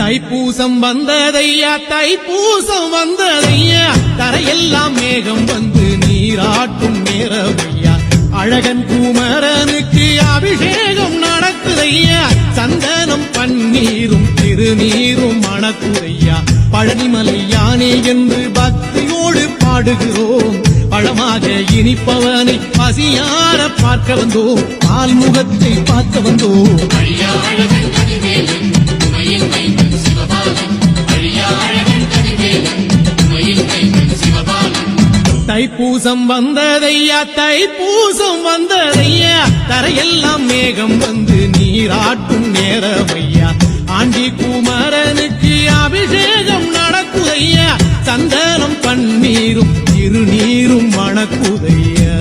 தைப்பூசம் வந்ததையா தைப்பூசம் வந்ததையா தரையெல்லாம் மேகம் வந்து நீராட்டும் நேரமையா அழகன் குமரனுக்கு அபிஷேகம் நடக்குதையா சந்தனம் பன்னீரும் திருநீரும் மணக்குதையா பழனிமலை யானே என்று பக்தியோடு பாடுகிறோம் பழமாக இனிப்பவனை பசியார பார்க்க வந்தோம் பால்முகத்தை பார்க்க வந்தோம் தைப்பூசம் வந்ததையா தைப்பூசம் வந்ததையா தரையெல்லாம் மேகம் வந்து நீராட்டும் நேரமையா ஆண்டி குமரனுக்கு அபிஷேகம் நடக்குதையா சந்தனம் பன்னீரும் திருநீரும் மணக்குதையா